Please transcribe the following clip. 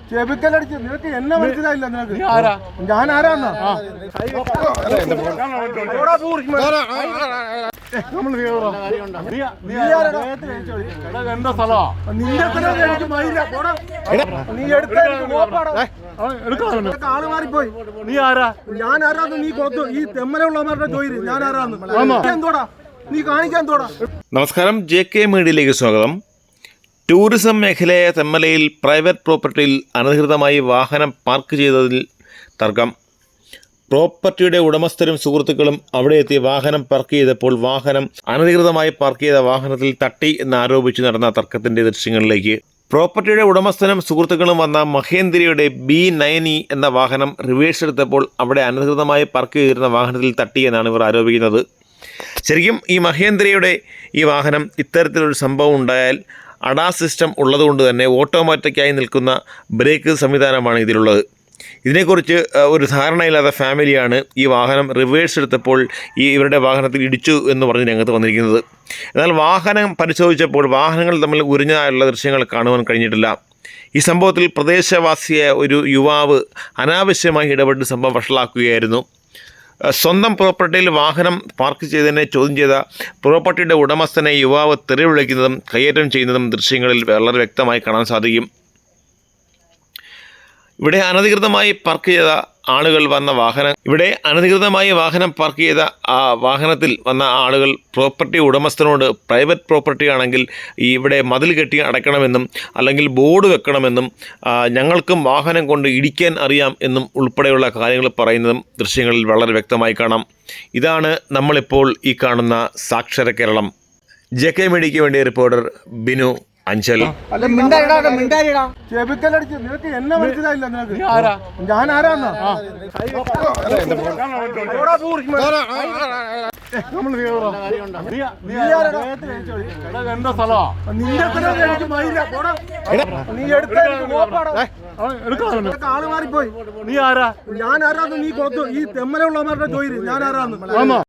ചെബിക്കലടിച്ച് നിനക്ക് എന്നെ മനസ്സിലായില്ല. നിനക്ക് ഞാൻ ആരാന്നാ? എന്താ സ്ഥലമാ ആള് മാറിപ്പോയി. നീ ആരാ? ഞാൻ ആരാന്ന് നീ കൊത്തു ഈ തെമ്മലുള്ളവരുടെ ചോദിച്ചു ഞാൻ ആരാന്ന് എന്തോടാ നീ കാണിക്കാൻ തോടാ. നമസ്കാരം, JK മീഡിയയിലേക്ക് സ്വാഗതം. ടൂറിസം മേഖലയായ തെന്മലയിൽ പ്രൈവറ്റ് പ്രോപ്പർട്ടിയിൽ അനധികൃതമായി വാഹനം പാർക്ക് ചെയ്തതിൽ തർക്കം. പ്രോപ്പർട്ടിയുടെ ഉടമസ്ഥരും സുഹൃത്തുക്കളും അവിടെ എത്തി വാഹനം പാർക്ക് ചെയ്തപ്പോൾ വാഹനം അനധികൃതമായി പാർക്ക് ചെയ്ത വാഹനത്തിൽ തട്ടി എന്നാരോപിച്ച് നടന്ന തർക്കത്തിൻ്റെ ദൃശ്യങ്ങളിലേക്ക്. പ്രോപ്പർട്ടിയുടെ ഉടമസ്ഥനും സുഹൃത്തുക്കളും വന്ന മഹേന്ദ്രയുടെ B90 എന്ന വാഹനം റിവേഴ്സ് എടുത്തപ്പോൾ അവിടെ അനധികൃതമായി പാർക്ക് ചെയ്തിരുന്ന വാഹനത്തിൽ തട്ടി എന്നാണ് ഇവർ ആരോപിക്കുന്നത്. ശരിക്കും ഈ മഹേന്ദ്രയുടെ ഈ വാഹനം ഇത്തരത്തിലൊരു സംഭവം ഉണ്ടായാൽ അഡാസ് സിസ്റ്റം ഉള്ളതുകൊണ്ട് തന്നെ ഓട്ടോമാറ്റിക്കായി നിൽക്കുന്ന ബ്രേക്ക് സംവിധാനമാണ് ഇതിലുള്ളത്. ഇതിനെക്കുറിച്ച് ഒരു ധാരണയില്ലാത്ത ഫാമിലിയാണ് ഈ വാഹനം റിവേഴ്സ് എടുത്തപ്പോൾ ഇവരുടെ വാഹനത്തിൽ ഇടിച്ചു എന്ന് പറഞ്ഞ് രംഗത്ത് വന്നിരിക്കുന്നത്. എന്നാൽ വാഹനം പരിശോധിച്ചപ്പോൾ വാഹനങ്ങൾ തമ്മിൽ ഉരിഞ്ഞതായുള്ള ദൃശ്യങ്ങൾ കാണുവാൻ കഴിഞ്ഞിട്ടില്ല. ഈ സംഭവത്തിൽ പ്രദേശവാസിയായ ഒരു യുവാവ് അനാവശ്യമായി ഇടപെട്ട് സംഭവം വഷളാക്കുകയായിരുന്നു. സ്വന്തം പ്രോപ്പർട്ടിയിൽ വാഹനം പാർക്ക് ചെയ്തതിനെ ചോദ്യം ചെയ്ത പ്രോപ്പർട്ടിയുടെ ഉടമസ്ഥനെ യുവാവ് തെറി വിളിക്കുന്നതും കയ്യേറ്റം ചെയ്യുന്നതും ദൃശ്യങ്ങളിൽ വളരെ വ്യക്തമായി കാണാൻ സാധിക്കും. ഇവിടെ അനധികൃതമായി പാർക്ക് ചെയ്ത ആളുകൾ വന്ന വാഹനം പാർക്ക് ചെയ്ത ആ വാഹനത്തിൽ വന്ന ആളുകൾ പ്രോപ്പർട്ടി ഉടമസ്ഥനോട് പ്രൈവറ്റ് പ്രോപ്പർട്ടി ആണെങ്കിൽ ഇവിടെ മതിൽ കെട്ടി അടയ്ക്കണമെന്നും അല്ലെങ്കിൽ ബോർഡ് വെക്കണമെന്നും ഞങ്ങൾക്കും വാഹനം കൊണ്ട് ഇടിക്കാൻ അറിയാം എന്നും ഉൾപ്പെടെയുള്ള കാര്യങ്ങൾ പറയുന്നതും ദൃശ്യങ്ങളിൽ വളരെ വ്യക്തമായി കാണാം. ഇതാണ് നമ്മളിപ്പോൾ ഈ കാണുന്ന സാക്ഷര കേരളം. JK മീഡിയയ്ക്ക് വേണ്ടി റിപ്പോർട്ടർ ബിനു അഞ്ചൽ. ചെബിക്കലടിച്ച് നിനക്ക് എന്നെ മനസ്സിലായില്ല. നിനക്ക് ഞാൻ ആരാന്നാ? എന്താ സ്ഥലമാ? നീ എടുത്ത ആള് മാറിപ്പോയി. നീ ആരാ? ഞാൻ ആരാന്ന് നീ കൊത്തു ഈ തെമ്മലുള്ളവരുടെ ചോദിച്ചു ഞാൻ ആരാന്ന്